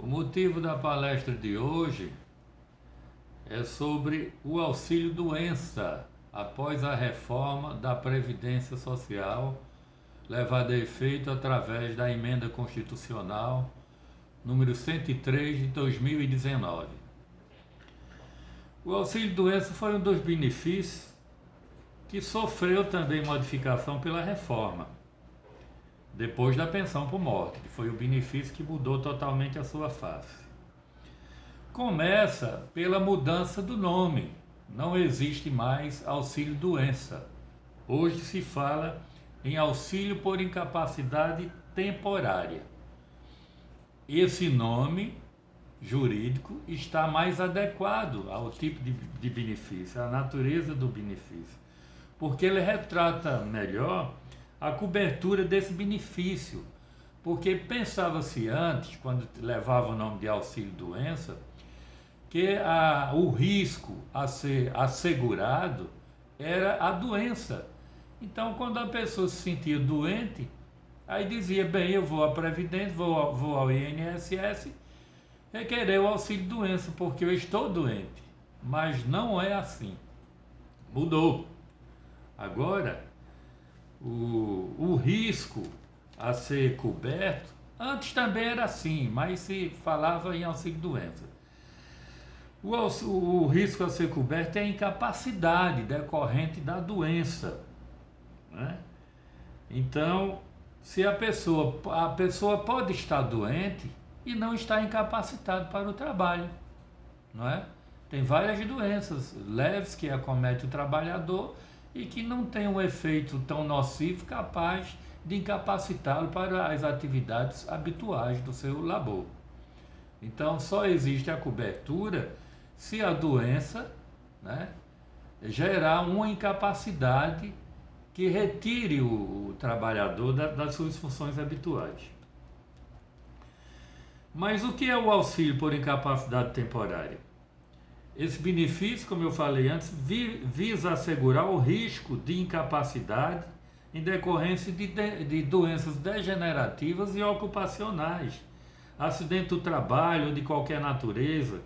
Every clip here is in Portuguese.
O motivo da palestra de hoje é sobre o auxílio-doença após a reforma da Previdência Social levada a efeito através da Emenda Constitucional número 103 de 2019. O auxílio-doença foi um dos benefícios que sofreu também modificação pela reforma, depois da pensão por morte, que foi o benefício que mudou totalmente a sua face. Começa pela mudança do nome. Não existe mais auxílio-doença. Hoje se fala em auxílio por incapacidade temporária. Esse nome jurídico está mais adequado ao tipo de benefício, à natureza do benefício, porque ele retrata melhor a cobertura desse benefício. Porque pensava-se antes, quando levava o nome de auxílio-doença, que o risco a ser assegurado era a doença. Então, quando a pessoa se sentia doente, aí dizia, bem, eu vou à Previdência, vou ao INSS, requerer o auxílio-doença, porque eu estou doente. Mas não é assim. Mudou. Agora, o risco a ser coberto, antes também era assim, mas se falava em auxílio-doença. O risco a ser coberto é a incapacidade decorrente da doença, né? Então, se a pessoa pode estar doente e não estar incapacitado para o trabalho, não é? Tem várias doenças leves que acomete o trabalhador e que não tem um efeito tão nocivo capaz de incapacitá-lo para as atividades habituais do seu labor. Então, só existe a cobertura se a doença, né, gerar uma incapacidade que retire o trabalhador das suas funções habituais. Mas o que é o auxílio por incapacidade temporária? Esse benefício, como eu falei antes, visa assegurar o risco de incapacidade em decorrência de doenças degenerativas e ocupacionais, acidente do trabalho ou de qualquer natureza,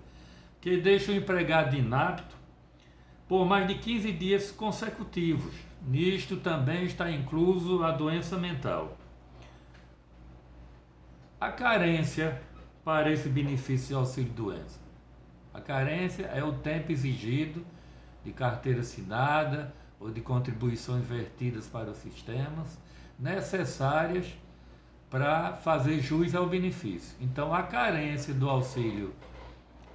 que deixa o empregado inapto por mais de 15 dias consecutivos. Nisto também está incluso a doença mental. A carência para esse benefício de auxílio-doença. A carência é o tempo exigido de carteira assinada ou de contribuições vertidas para os sistemas necessárias para fazer jus ao benefício. Então, a carência do auxílio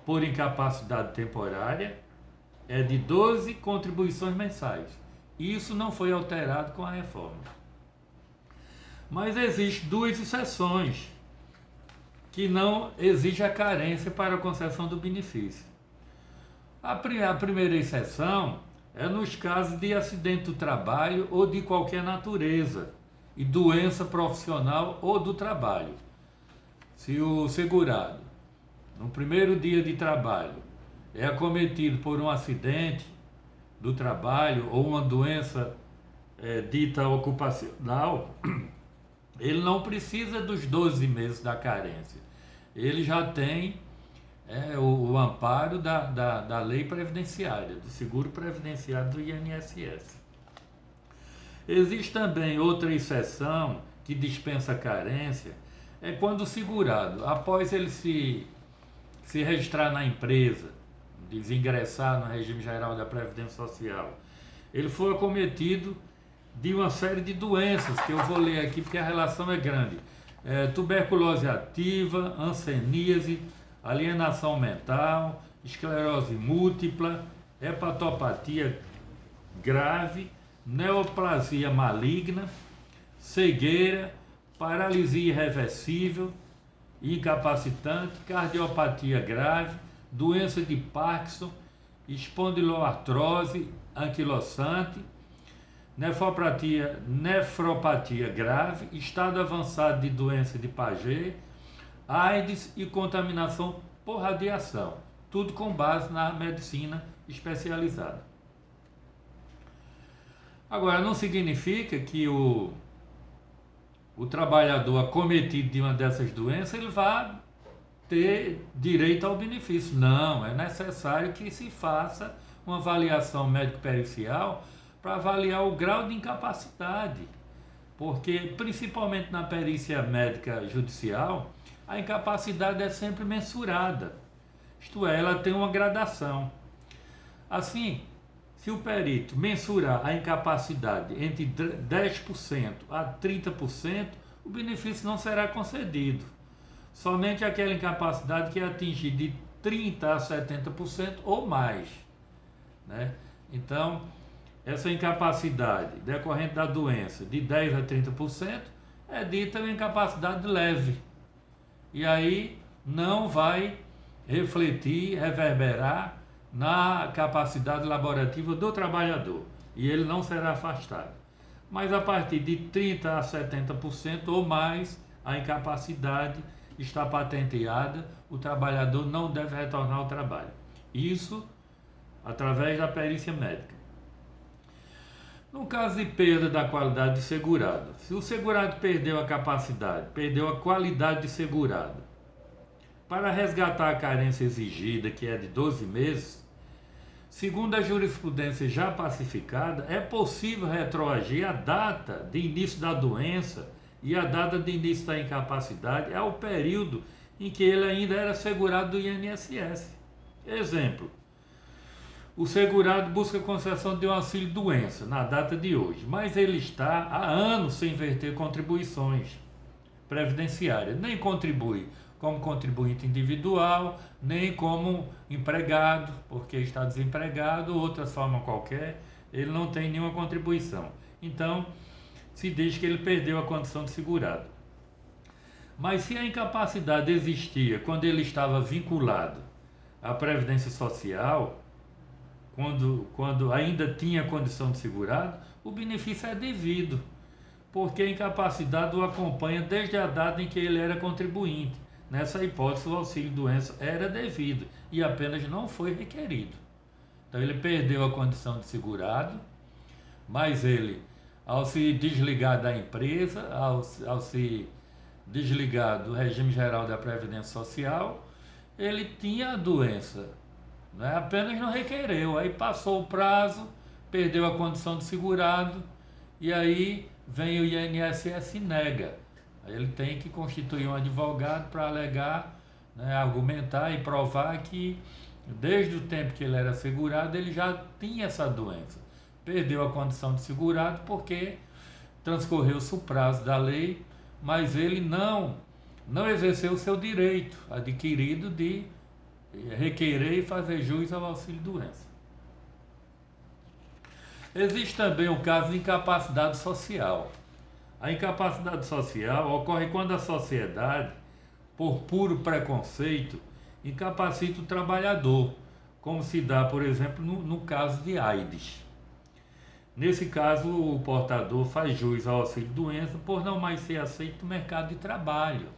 por incapacidade temporária é de 12 contribuições mensais. Isso não foi alterado com a reforma. Mas existem duas exceções que não exigem a carência para a concessão do benefício. A primeira exceção é nos casos de acidente do trabalho ou de qualquer natureza e doença profissional ou do trabalho. Se o segurado, no primeiro dia de trabalho, é acometido por um acidente do trabalho ou uma doença dita ocupacional, ele não precisa dos 12 meses da carência. Ele já tem o amparo da lei previdenciária, do seguro previdenciário do INSS. Existe também outra exceção que dispensa carência, é quando o segurado, após ele se registrar na empresa, desingressar no regime geral da Previdência Social, ele foi acometido de uma série de doenças, que eu vou ler aqui porque a relação é grande. Tuberculose ativa, hanseníase, alienação mental, esclerose múltipla, hepatopatia grave, neoplasia maligna, cegueira, paralisia irreversível, incapacitante, cardiopatia grave, doença de Parkinson, espondiloartrose anquilosante, nefropatia grave, estado avançado de doença de Paget, AIDS e contaminação por radiação, tudo com base na medicina especializada. Agora, não significa que o trabalhador acometido de uma dessas doenças ele vá ter direito ao benefício. Não, é necessário que se faça uma avaliação médico-pericial para avaliar o grau de incapacidade, porque principalmente na perícia médica judicial, a incapacidade é sempre mensurada, isto é, ela tem uma gradação. Assim, se o perito mensurar a incapacidade entre 10% a 30%, o benefício não será concedido. Somente aquela incapacidade que atingir de 30% a 70% ou mais, né? Então, essa incapacidade decorrente da doença de 10% a 30% é dita uma incapacidade leve. E aí não vai refletir, reverberar na capacidade laborativa do trabalhador. E ele não será afastado. Mas a partir de 30% a 70% ou mais, a incapacidade está patenteada, o trabalhador não deve retornar ao trabalho. Isso através da perícia médica. No caso de perda da qualidade de segurado, se o segurado perdeu a capacidade, perdeu a qualidade de segurado, para resgatar a carência exigida, que é de 12 meses, segundo a jurisprudência já pacificada, é possível retroagir a data de início da doença e a data de início da incapacidade ao período em que ele ainda era segurado do INSS. Exemplo: o segurado busca concessão de um auxílio-doença na data de hoje, mas ele está há anos sem verter contribuições previdenciárias. Nem contribui como contribuinte individual, nem como empregado, porque está desempregado, ou outra forma qualquer, ele não tem nenhuma contribuição. Então, se diz que ele perdeu a condição de segurado. Mas se a incapacidade existia quando ele estava vinculado à Previdência Social, quando ainda tinha condição de segurado, o benefício é devido, porque a incapacidade o acompanha desde a data em que ele era contribuinte. Nessa hipótese, o auxílio-doença era devido e apenas não foi requerido. Então, ele perdeu a condição de segurado, mas ele, ao se desligar da empresa, ao se desligar do regime geral da Previdência Social, ele tinha a doença, né? Apenas não requereu, aí passou o prazo, perdeu a condição de segurado, e aí vem o INSS e nega. Aí ele tem que constituir um advogado para alegar, né, argumentar e provar que desde o tempo que ele era segurado ele já tinha essa doença. Perdeu a condição de segurado porque transcorreu-se o prazo da lei, mas ele não exerceu o seu direito adquirido de requerer e fazer jus ao auxílio-doença. Existe também o caso de incapacidade social. A incapacidade social ocorre quando a sociedade, por puro preconceito, incapacita o trabalhador, como se dá, por exemplo, no caso de AIDS. Nesse caso, o portador faz jus ao auxílio-doença por não mais ser aceito no mercado de trabalho,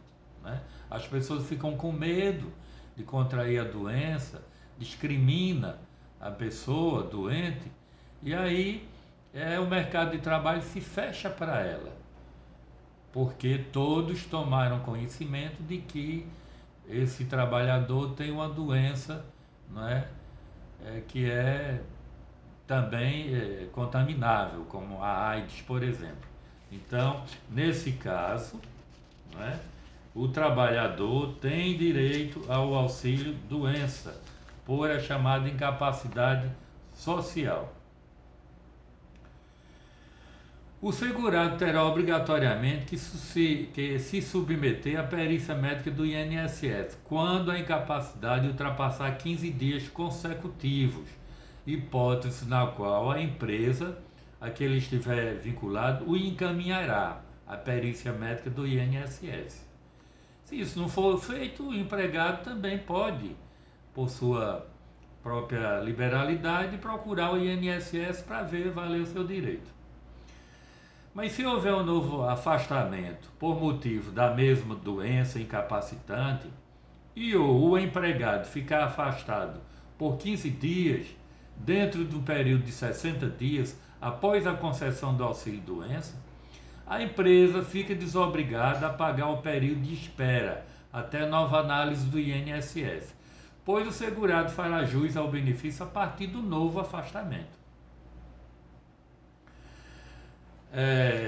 né? As pessoas ficam com medo de contrair a doença, discrimina a pessoa doente, e aí o mercado de trabalho se fecha para ela, porque todos tomaram conhecimento de que esse trabalhador tem uma doença, né, que é também contaminável, como a AIDS, por exemplo. Então, nesse caso, né, o trabalhador tem direito ao auxílio doença, por a chamada incapacidade social. O segurado terá obrigatoriamente que se submeter à perícia médica do INSS quando a incapacidade ultrapassar 15 dias consecutivos, hipótese na qual a empresa a que ele estiver vinculado o encaminhará à perícia médica do INSS. Se isso não for feito, o empregado também pode, por sua própria liberalidade, procurar o INSS para ver valer o seu direito. Mas se houver um novo afastamento por motivo da mesma doença incapacitante e o empregado ficar afastado por 15 dias, dentro de um período de 60 dias após a concessão do auxílio-doença, a empresa fica desobrigada a pagar o período de espera até nova análise do INSS, pois o segurado fará jus ao benefício a partir do novo afastamento.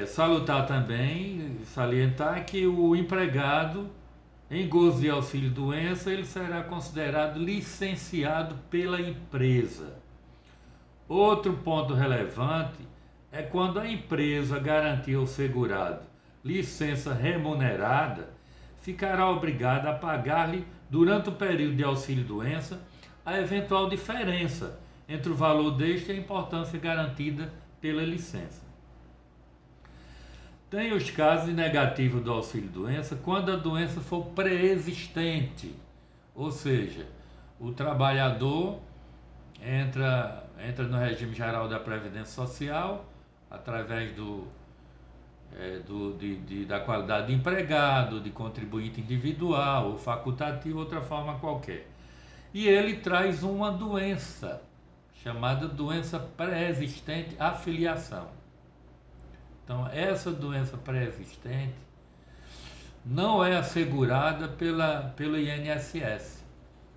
Salutar também, salientar que o empregado, em gozo de auxílio-doença, ele será considerado licenciado pela empresa. Outro ponto relevante é quando a empresa garantir ao segurado licença remunerada, ficará obrigada a pagar-lhe, durante o período de auxílio-doença, a eventual diferença entre o valor deste e a importância garantida pela licença. Tem os casos negativos do auxílio-doença quando a doença for pré-existente, ou seja, o trabalhador entra no regime geral da Previdência Social através da qualidade de empregado, de contribuinte individual ou facultativo, outra forma qualquer. E ele traz uma doença chamada doença pré-existente à filiação. Então, essa doença pré-existente não é assegurada pelo INSS,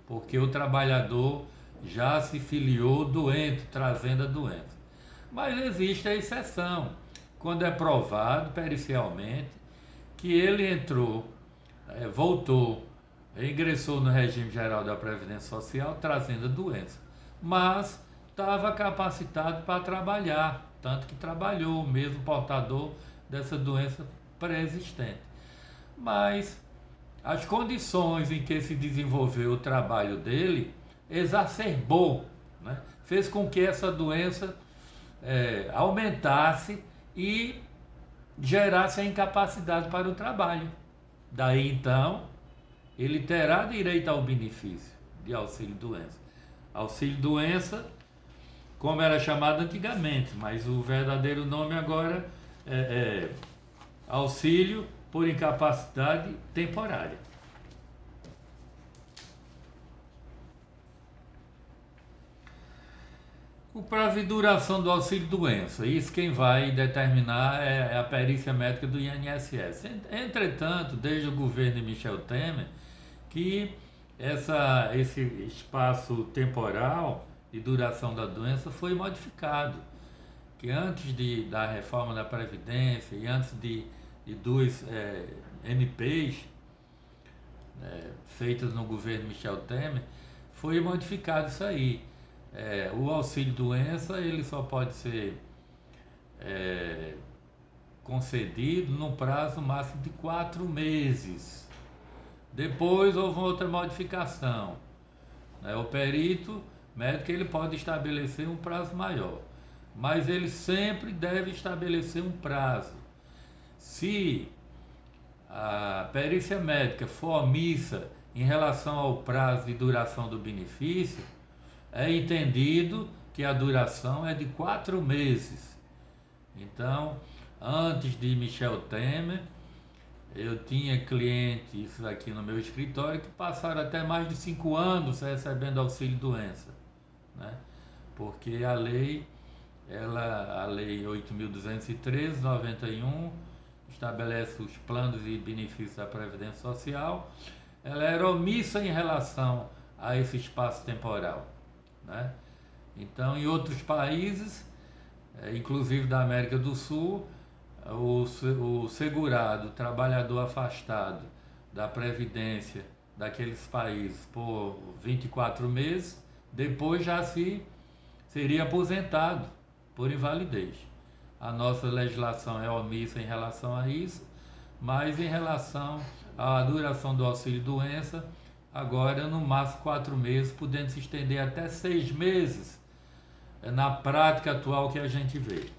porque o trabalhador já se filiou doente, trazendo a doença. Mas existe a exceção, quando é provado pericialmente que ele voltou, ingressou no regime geral da Previdência Social trazendo a doença, mas estava capacitado para trabalhar, tanto que trabalhou, mesmo portador dessa doença pré-existente. Mas as condições em que se desenvolveu o trabalho dele exacerbou, né? Fez com que essa doença aumentasse e gerasse a incapacidade para o trabalho. Daí então, ele terá direito ao benefício de auxílio-doença. Auxílio-doença, como era chamado antigamente, mas o verdadeiro nome agora é auxílio por incapacidade temporária. O prazo de duração do auxílio-doença, isso quem vai determinar é a perícia médica do INSS. Entretanto, desde o governo de Michel Temer, que esse espaço temporal de duração da doença foi modificado. Que antes da reforma da Previdência e antes de duas MPs feitas no governo Michel Temer, foi modificado isso aí. O auxílio-doença ele só pode ser concedido num prazo máximo de 4 meses. Depois houve outra modificação. O perito médico ele pode estabelecer um prazo maior, mas ele sempre deve estabelecer um prazo. Se a perícia médica for omissa em relação ao prazo de duração do benefício, é entendido que a duração é de 4 meses. Então, antes de Michel Temer, eu tinha clientes aqui no meu escritório que passaram até mais de 5 anos recebendo auxílio-doença, né? Porque a lei 8.213/91, estabelece os planos e benefícios da Previdência Social, ela era omissa em relação a esse espaço temporal, né? Então, em outros países, inclusive da América do Sul, o segurado, o trabalhador afastado da Previdência daqueles países por 24 meses, depois já seria aposentado por invalidez. A nossa legislação é omissa em relação a isso, mas em relação à duração do auxílio-doença, agora no máximo 4 meses, podendo se estender até 6 meses, na prática atual que a gente vê.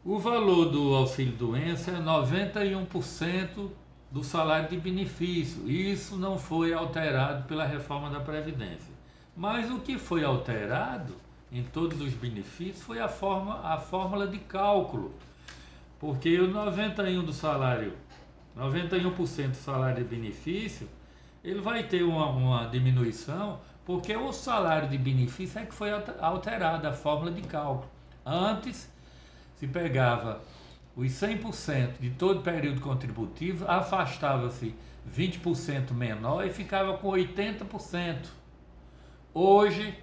O valor do auxílio-doença é 91% do salário de benefício. Isso não foi alterado pela reforma da Previdência. Mas o que foi alterado em todos os benefícios foi a fórmula de cálculo. Porque o 91% do salário de benefício, ele vai ter uma diminuição, porque o salário de benefício é que foi alterado, a fórmula de cálculo. Antes, se pegava os 100% de todo período contributivo, afastava-se 20% menor e ficava com 80%. Hoje,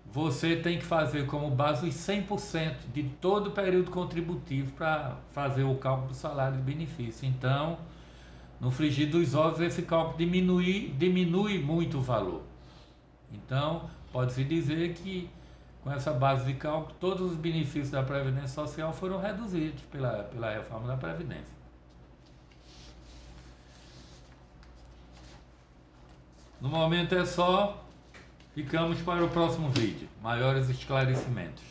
você tem que fazer como base os 100% de todo o período contributivo para fazer o cálculo do salário de benefício. Então, no frigir dos ovos, esse cálculo diminui muito o valor. Então, pode-se dizer que com essa base de cálculo, todos os benefícios da Previdência Social foram reduzidos pela reforma da Previdência. No momento é só, ficamos para o próximo vídeo. Maiores esclarecimentos.